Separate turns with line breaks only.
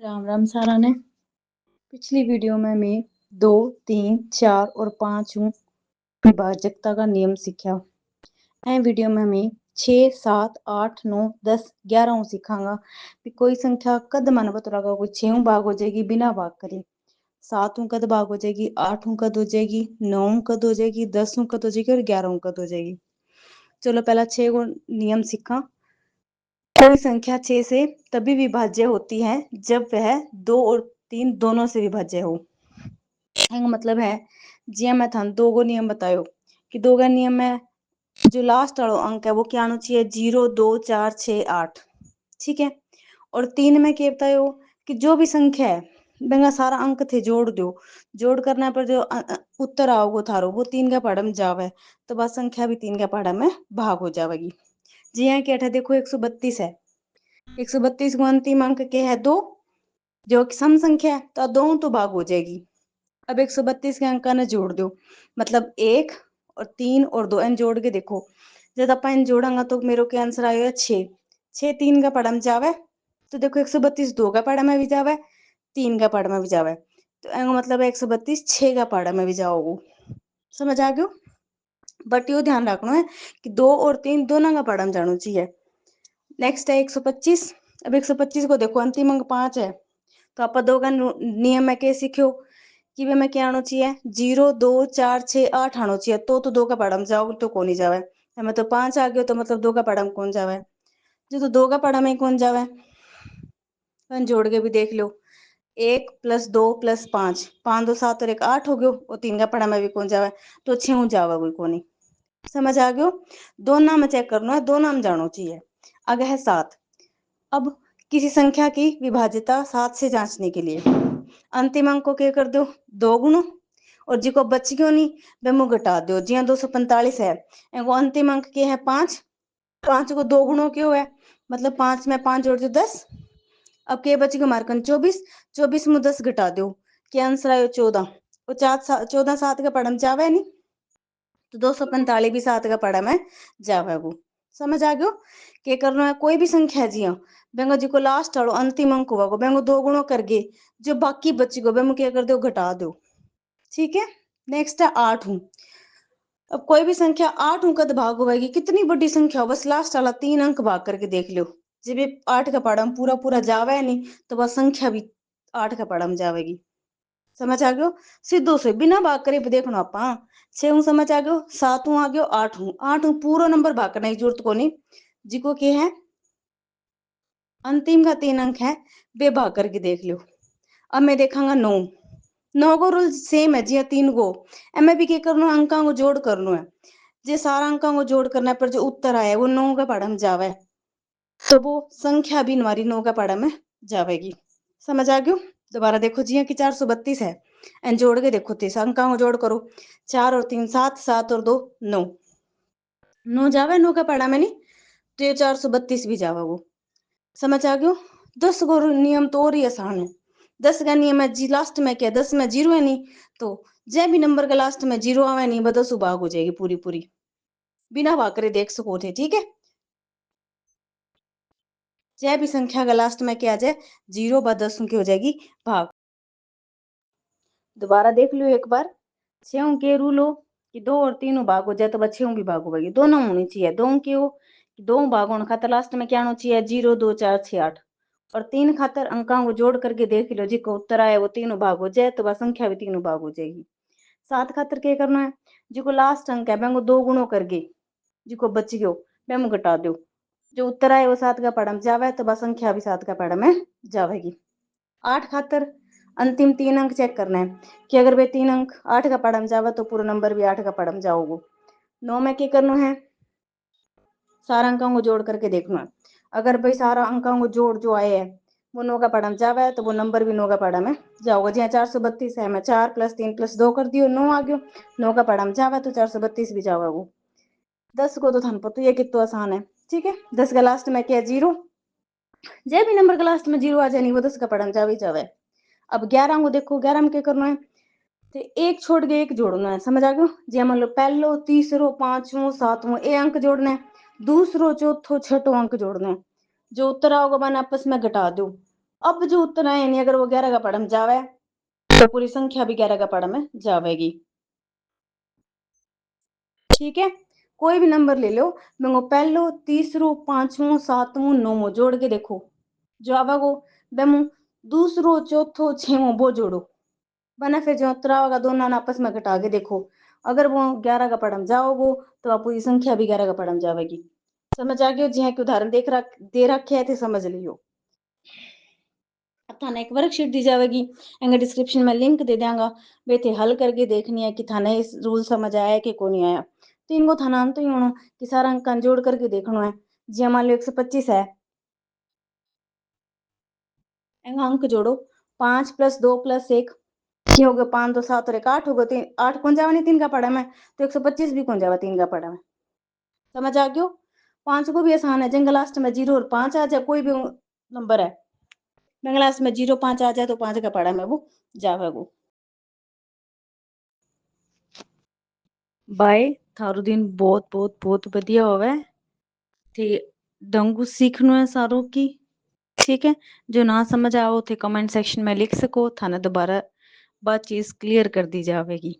राम राम सारा ने। पिछली वीडियो में मैं 2, 3, 4 और 5 विभाजकता का नियम सीखा। ए वीडियो में मैं 6, 7, 8, 9, 10, 11 सीखांगा कि कोई संख्या कद मन बतरागा कोई 6 भाग हो जाएगी बिना भाग करे, 7 कद भाग हो जाएगी, 8 कद हो जाएगी, 9 कद हो जाएगी, 10 कद हो जाएगी और 11 कद हो जाएगी। चलो पहला 6 को नियम सीखा। कोई संख्या 6 से तभी विभाज्य होती है जब वह 2 और 3 दोनों से विभाज्य हो। मतलब है जिया मैं थाने 2 गो नियम बतायो कि 2 का नियम में जो लास्ट वाला अंक है वो क्या आना चाहिए 0, 2, 4, 6, 8। ठीक है। और 3 में क्या बतायो कि जो भी संख्या है बेंगा सारा अंक थे जोड़ दो, जोड़ करने पर जो उत्तर आओगे थारो वो 3 का पढ़ा में जावे तो बस संख्या भी 3 का पढ़ा में भाग हो जाएगी। जी यहाँ क्या है देखो 132 है, 132 को अंतिम अंक क्या है 2, जो सम संख्या है तो 2 तो भाग हो जाएगी। अब 132 के अंक ने जोड़ दो, मतलब 1 और 3 और 2 इन जोड़ के देखो, जब अपन जोड़ेंगे तो मेरे के आंसर आएगा 6। 6 3 का पढ़ा में जावे तो देखो 132 2 का पढ़ा में भी जावे, 3 का पढ़ा में भी जावे, तो मतलब 132 6 का पढ़ा में भी जाओगे। समझ आ गयो। बट यो ध्यान रखना है कि 2 और 3 दोनों का पढ़ा में जाना चाहिए। नेक्स्ट है 125। अब 125 को देखो अंतिम अंक 5 है तो आप 2 का नियम में क्या सीखो कि वे में क्या आना चाहिए 0, 2, 4, 6, 8 आना चाहिए तो 2 का पढ़ा में जाओ तो कौन ही जावे। हमें तो 5 आ गयो तो मतलब 2 का पढ़ा में कौन जावे, जो तो 2 का पढ़ा में कौन जावे। जोड़ के भी देख लो 1 + 2 + 5, 5 2 7 और 1 8 हो गयो और 3 का पढ़ा में भी कौन जावे तो 6 जावे कोई कोनी। समझ आ गयो। दोनों में चेक करना है, दोनों में जाना चाहिए। आगे है 7। अब किसी संख्या की विभाज्यता 7 से जांचने के लिए अंतिम अंक को क्या कर दो 2 गुणो और जिको बच गयो नहीं वे घटा दो। जिया 245 है एगो अंतिम अंक क्या है 5, 5 को 2 गुणो क्यों है मतलब 5 में 5 जोड़ दो 10। अब क्या बच गयो हमारे कन 24, 24 में 10 घटा दो क्या आंसर आयो 14। और 14 7 का पढ़म जावे नहीं तो 245 भी 7 का पढ़ा में जावे वो। समझ आ गयो। क्या करना है कोई भी संख्या जिया बेंगो जी को लास्ट वालो अंतिम अंक हुआ बेंगो 2 गुणो करके जो बाकी बची गो बेंगो क्या कर दो घटा दो। ठीक है। नेक्स्ट है 8 हूं। अब कोई भी संख्या 8 हूं कद भाग होगी कितनी बड़ी संख्या हो बस लास्ट वाला 3 अंक भाग करके देख लो। जब 8 का पढ़ा पूरा पूरा जावे नहीं तो वह संख्या भी 8 का पढ़ा में जावेगी। समझ आ गयो। सीधो से बिना भाग करे देखना आप 6 समझ आ गयो, 7 आ गयो, 8 पूरा नंबर भाग करने की जरूरत को नहीं। जिको के है अंतिम का 3 अंक है वे भाग करके देख लो। अब मैं देखांगा 9। 9 को रूल सेम है जी 3 को एम भी क्या करना अंका को जोड़ करना है। जे सारा अंका को जोड़ करने पर जो उत्तर आया वो 9 का पढ़ा में जावे तो वो संख्या भी हमारी 9 का पढ़ा में जावेगी। समझ आ गयो। दोबारा देखो जी कि 432 है एंड जोड़ के देखो 3 अंका को जोड़ करो 4 और 3 7, 7 और 2 9, 9 जावे 9 का पढ़ा में नहीं तो ये 432 भी जावा वो। समझ आ गयो। 10 को नियम तो और ही आसान है। 10 का नियम है जी लास्ट में क्या 10 में 0 है नहीं तो जय भी नंबर का लास्ट में 0 आवे नहीं बस भाग हो जाएगी पूरी पूरी बिना भाग करे देख सको थे। ठीक है। जय भी संख्या का लास्ट में क्या आ जाए 0 व 10 की हो जाएगी भाग। दोबारा देख लो एक बार 6 के रूल हो कि 2 और 3 भाग हो जाए तो 6 भी भाग होगी दोनों होनी चाहिए। 2 के हो 2 भाग होने खातर लास्ट में क्या होना चाहिए 0, 2, 4, 6, 8 और 3 खातर अंका को जोड़ करके देख लो जिसको उत्तर आए वो 3 भाग हो जाए तो वह संख्या भी 3 भाग हो जाएगी। 7 खातर क्या करना है जिको लास्ट अंक है मैं 2 गुणों करके जिको बच गयो मैं घटा दो जो उत्तर आए वो 7 का पढ़ा में जावे तो वह संख्या भी 7 का पढ़ा में जावेगी। 8 खातर अंतिम 3 अंक चेक करना है कि अगर वे 3 अंक 8 का पढ़ा में जावे तो पूरा नंबर भी 8 का पढ़ा में जाओगे। 9 में क्या करना है सारा अंकों को जोड़ करके देखना है। अगर भाई सारा अंकों को जोड़ जो आए है वो 9 का पढ़ा में जावे है तो वो नंबर भी 9 का पढ़ा में जाओगे। जी 432 है मैं 4 + 3 + 2 कर दियो 9 आ गयो 9 का पढ़ा में जावे तो 432 भी जावे वो। 10 को तो थाने पता ये कितना आसान है। ठीक है। 10 का लास्ट में क्या 0 जय भी नंबर का लास्ट में 0 आ जाए नहीं वो 10 का पढ़ा में जावे जावे। अब 11 को देखो 11 में क्या करना है तो एक छोड़ के एक जोड़ना है। समझ आ गयो। जी मान लो पहलो तीसरो पांचवो सातवो ए अंक जोड़ना है, दूसरो चौथो छठो अंक जोड़ना है, जो उत्तर आओगे मैंने आपस में घटा दो अब जो उत्तर है यानी अगर वो 11 का पढ़ में जावे तो पूरी संख्या भी 11 का पढ़ में जावेगी। ठीक है, कोई भी नंबर ले लो, मंगो पहलो तीसरो पांचवो सातवो नौवो जोड़ के देखो जो आवेगो। बेमो दूसरो चौथो छेवो वो जोड़ो, बना फिर जो उत्तर आवेगा दोनों आपस में घटा के देखो। अगर वो 11 का पढ़ में जाओगो तो आप पूरी संख्या भी 11 का पढ़ में जावेगी। समझ आ गयो? जी के उदाहरण दे रखे है थे, समझ लियो। थाने एक वर्कशीट दी जाएगी, एंगे डिस्क्रिप्शन में लिंक दे देंगा, वे थे हल करके देखनी है कि थाने इस रूल समझ आया कि को नहीं आया। तो इनको थाना तो ही होना कि सारा अंक जोड़ करके देखना है। जी मान लो 125 है, एंगा अंक जोड़ो 5 + 2 + 1 ये हो गया 5 2 7 और 1 8 होगा। 3 8 कौन जावा नहीं 3 का पढ़ा में, तो 125 भी कौन जावा 3 का पढ़ा में। समझ आ गयो? 5 को भी आसान है, जंग लास्ट में 0 और 5 आ जाए कोई भी नंबर है, जंग लास्ट में 0 5 आ जाए तो 5 का पढ़ा में वो जावे वो। बाय, थारो दिन बहुत बहुत बहुत बढ़िया होवे। थे ढंगू सीखनो है सारों की। ठीक है, जो ना समझ आओ थे कमेंट सेक्शन में लिख सको, थाने दोबारा बात चीज क्लियर कर दी जावेगी।